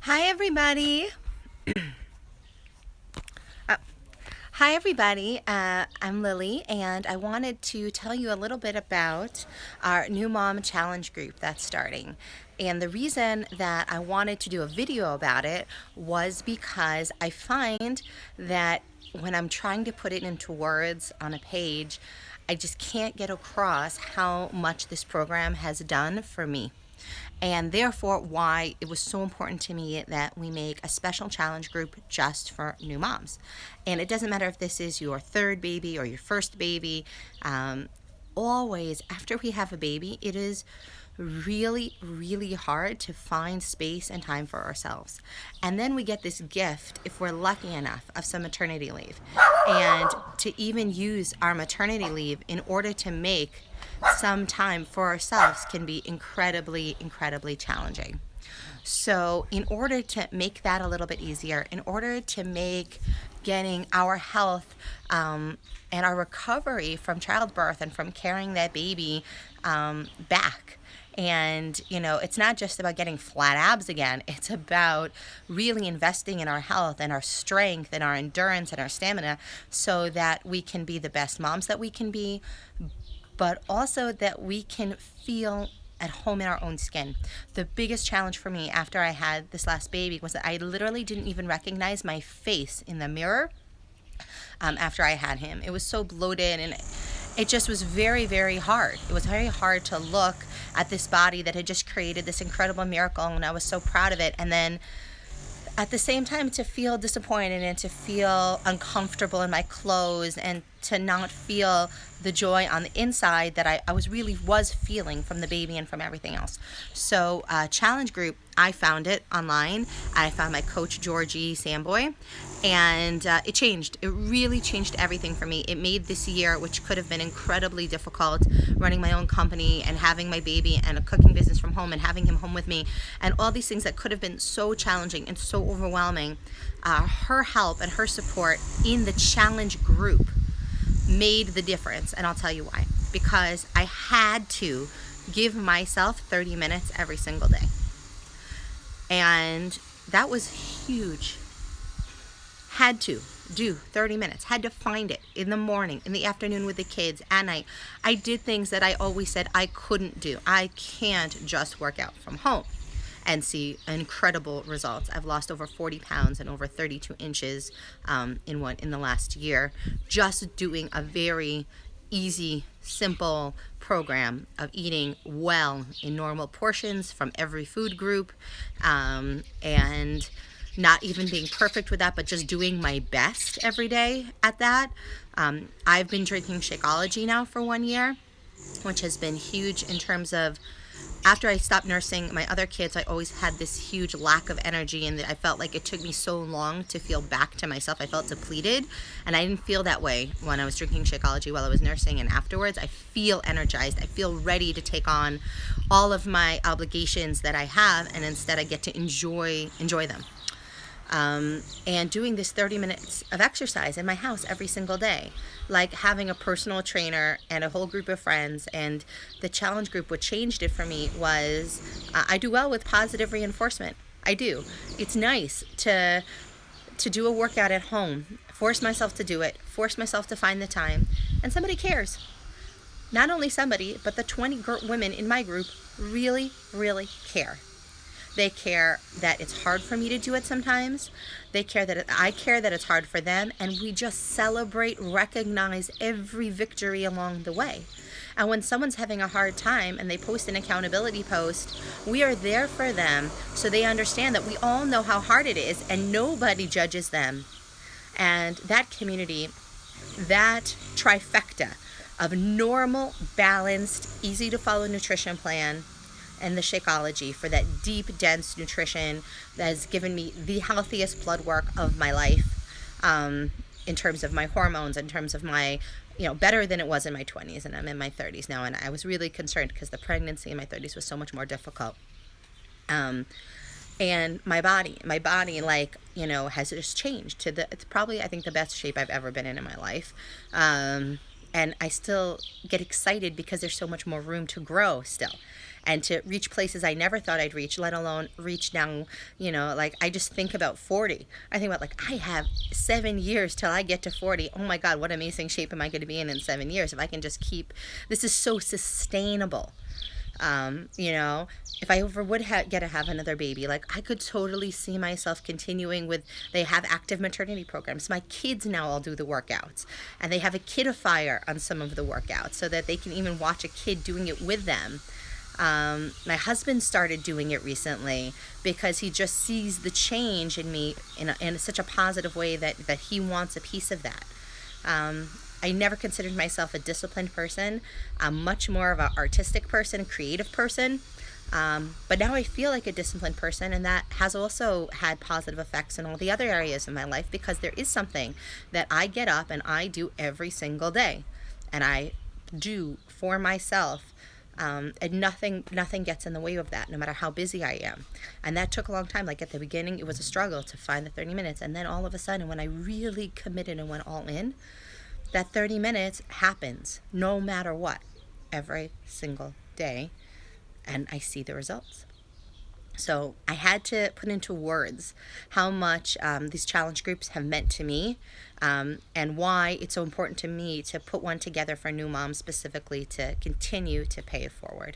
Hi, everybody. Uh, Hi, everybody. I'm Lily, and I wanted to tell you a little bit about our new mom challenge group that's starting. And the reason that I wanted to do a video about it was because I find that when I'm trying to put it into words on a page, I just can't get across how much this program has done for me, and therefore why it was so important to me that we make a special challenge group just for new moms. And it doesn't matter if this is your third baby or your first baby. Always after we have a baby, it is really hard to find space and time for ourselves. And then we get this gift, if we're lucky enough, of some maternity leave. And to even use our maternity leave in order to make some time for ourselves can be incredibly challenging. So, in order to make that a little bit easier, in order to make getting our health and our recovery from childbirth and from carrying that baby back, and, it's not just about getting flat abs again. It's about really investing in our health and our strength and our endurance and our stamina so that we can be the best moms that we can be, but also that we can feel at home in our own skin. The biggest challenge for me after I had this last baby was that I literally didn't even recognize my face in the mirror after I had him. It was so bloated, and it just was very hard. It was very hard to look at this body that had just created this incredible miracle, and I was so proud of it. And then at the same time, to feel disappointed and to feel uncomfortable in my clothes and to not feel the joy on the inside that I was feeling from the baby and from everything else. So challenge group, I found it online. I found my coach, Georgie Samboy, and it changed. It really changed everything for me. It made this year, which could have been incredibly difficult, running my own company and having my baby and a cooking business from home and having him home with me, and all these things that could have been so challenging and so overwhelming, her help and her support in the challenge group made the difference. And I'll tell you why. Because I had to give myself 30 minutes every single day. And that was huge. Had to do 30 minutes. Had to find it in the morning, in the afternoon with the kids, at night. I did things that I always said I couldn't do. I can't just work out from home and see incredible results. I've lost over 40 pounds and over 32 inches in the last year, just doing a very easy, simple program of eating well in normal portions from every food group, and not even being perfect with that, but just doing my best every day at that. I've been drinking Shakeology now for 1 year, which has been huge in terms of, after I stopped nursing my other kids, I always had this huge lack of energy, and I felt like it took me so long to feel back to myself. I felt depleted, and I didn't feel that way when I was drinking Shakeology while I was nursing. And afterwards, I feel energized. I feel ready to take on all of my obligations that I have, and instead I get to enjoy them. And doing this 30 minutes of exercise in my house every single day, like having a personal trainer and a whole group of friends. And the challenge group, what changed it for me was I do well with positive reinforcement. I do. It's nice to do a workout at home, force myself to do it, force myself to find the time, and somebody cares. Not only somebody, but the 20 women in my group really care. They care that it's hard for me to do it sometimes. They care that I care that it's hard for them. And we just celebrate, recognize every victory along the way. And when someone's having a hard time and they post an accountability post, we are there for them so they understand that we all know how hard it is and nobody judges them. And that community, that trifecta of normal, balanced, easy to follow nutrition plan, and the Shakeology for that deep, dense nutrition that has given me the healthiest blood work of my life, in terms of my hormones, in terms of my, better than it was in my 20s, and I'm in my 30s now, and I was really concerned because the pregnancy in my 30s was so much more difficult. And my body, has just changed to it's probably, I think, the best shape I've ever been in my life. And I still get excited because there's so much more room to grow still. and to reach places I never thought I'd reach, let alone reach now, like I just think about 40. I think about like I have 7 years till I get to 40. Oh my God, what amazing shape am I going to be in 7 years if I can just keep, this is so sustainable. You know, if I ever would get to have another baby, like I could totally see myself continuing with, they have active maternity programs. My kids now all do the workouts, and they have a kidifier on some of the workouts so that they can even watch a kid doing it with them. My husband started doing it recently because he just sees the change in me in such a positive way that he wants a piece of that. I never considered myself a disciplined person. I'm much more of an artistic person, creative person. But now I feel like a disciplined person, and that has also had positive effects in all the other areas of my life because there is something that I get up and I do every single day, and I do for myself. And nothing gets in the way of that, no matter how busy I am. And that took a long time. Like at the beginning, it was a struggle to find the 30 minutes. And then all of a sudden, when I really committed and went all in, that 30 minutes happens no matter what, every single day, and I see the results. So I had to put into words how much these challenge groups have meant to me, and why it's so important to me to put one together for new moms specifically to continue to pay it forward.